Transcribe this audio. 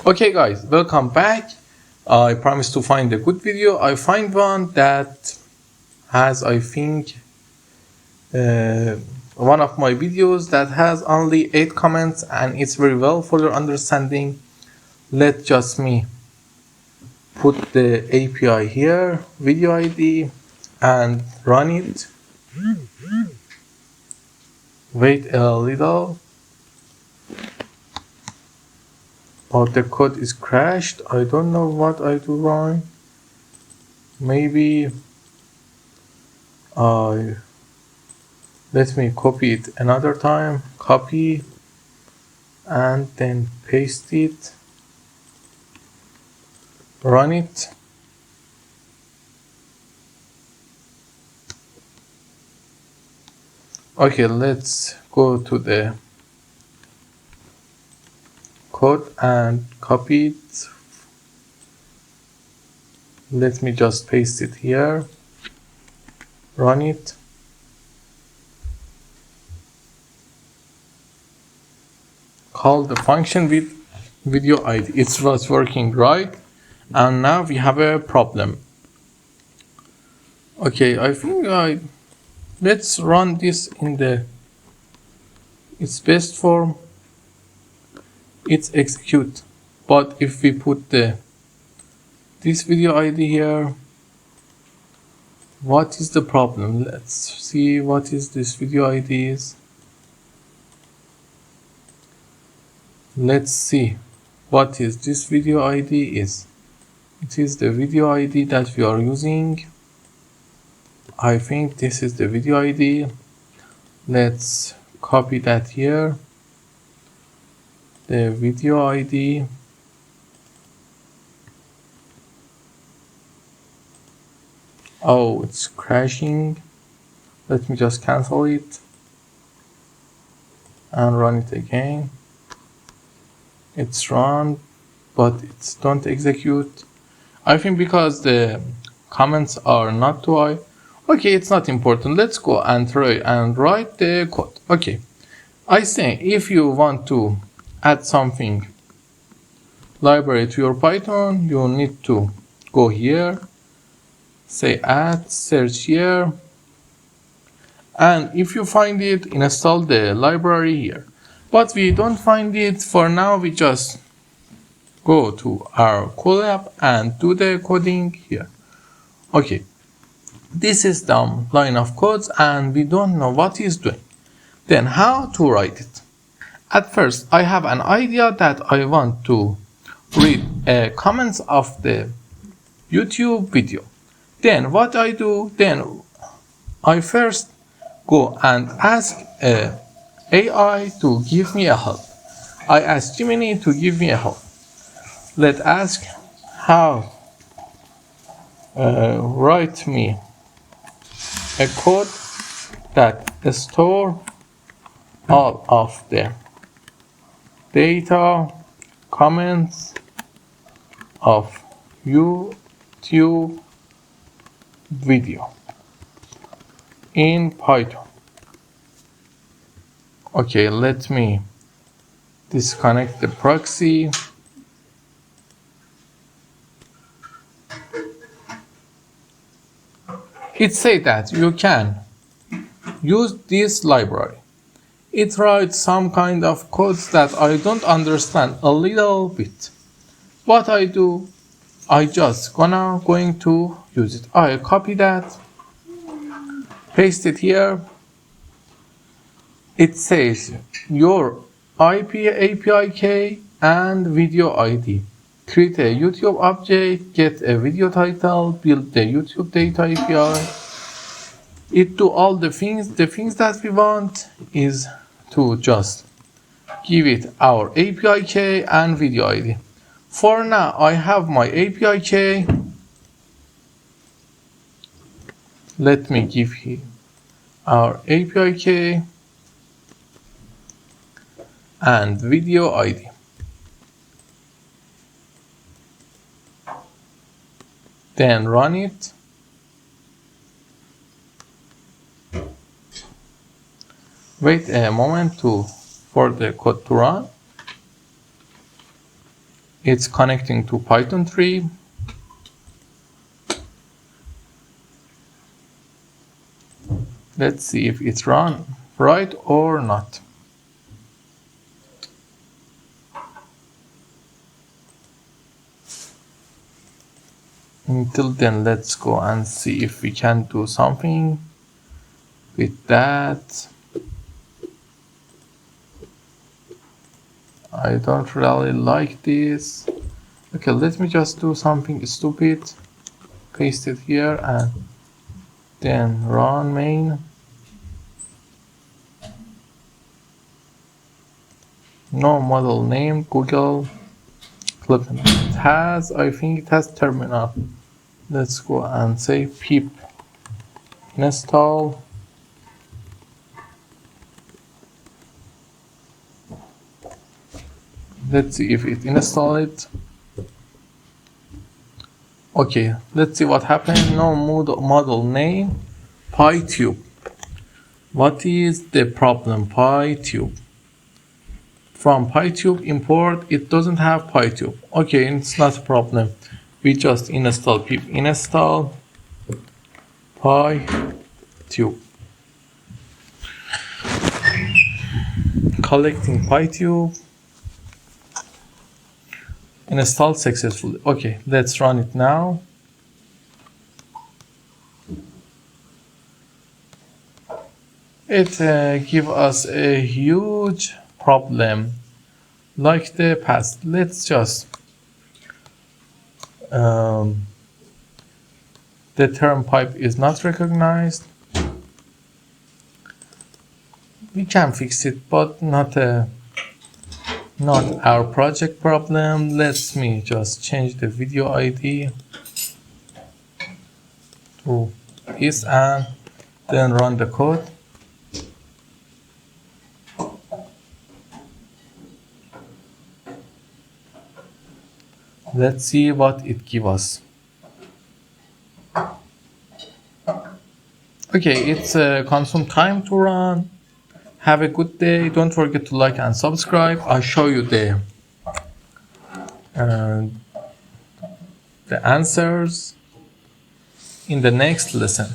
Okay guys, welcome back. I promised to find a good video. I find one that has, I think, one of my videos that has only 8 comments and it's very well for your understanding. Let just me put the API here, video ID, and run it. Wait a little. But the code is crashed. I don't know what I do wrong. Maybe let me copy it another time. Copy and then paste it. Run it. Okay, let's go to the code and copy it. Let me just paste it here. Run it. Call the function with video ID. It was working right, and now we have a problem. Okay, I think let's run this in its best form. It's execute, but if we put this video ID here, what is the problem? Let's see what is this video ID is. Let's see what is this video ID is. It is the video ID that we are using. I think this is the video ID. Let's copy that here. The video ID. Oh, it's crashing. Let me just cancel it and run it again. It's run, but it's don't execute. I think because the comments are not too high. Okay, it's not important. Let's go and try and write the code. Okay, I say if you want to add something library to your Python, you need to go here, say add, search here, and if you find it, install the library here. But we don't find it for now. We just go to our Colab and do the coding here. Okay, this is the line of codes and we don't know what it's doing. Then how to write it? At first, I have an idea that I want to read comments of the YouTube video. Then what I do, then I first go and ask AI to give me a help. I ask Gemini to give me a help. Let's ask how write me a code that store all of the data comments of YouTube video in Python. Okay, let me disconnect the proxy. It says that you can use this library. It writes some kind of codes that I don't understand a little bit. What I do, I just going to use it. I copy that, paste it here. It says your IP API key and video ID. Create a YouTube object, get a video title, build the YouTube data API. It do all the things. The things that we want is to just give it our API key and video ID. For now, I have my API key. Let me give here our API key and video ID. Then run it. Wait a moment for the code to run. It's connecting to Python 3. Let's see if it's run right or not. Until then, let's go and see if we can do something with that. I don't really like this. Okay, let me just do something stupid. Paste it here and then run main. No model name, Google. It has, I think it has terminal. Let's go and say pip install. Let's see if it installed it. Okay, let's see what happened. No model name, PyTube. What is the problem? PyTube. From PyTube import, it doesn't have PyTube. Okay, it's not a problem. We just install pip install PyTube. Collecting PyTube. Installed successfully. Okay, let's run it now. It gives us a huge problem like the past. Let's just the term pipe is not recognized. We can fix it, but not our project problem. Let me just change the video ID to this and then run the code. Let's see what it gives us. Okay, it's consume time to run. Have a good day. Don't forget to like and subscribe. I'll show you the answers in the next lesson.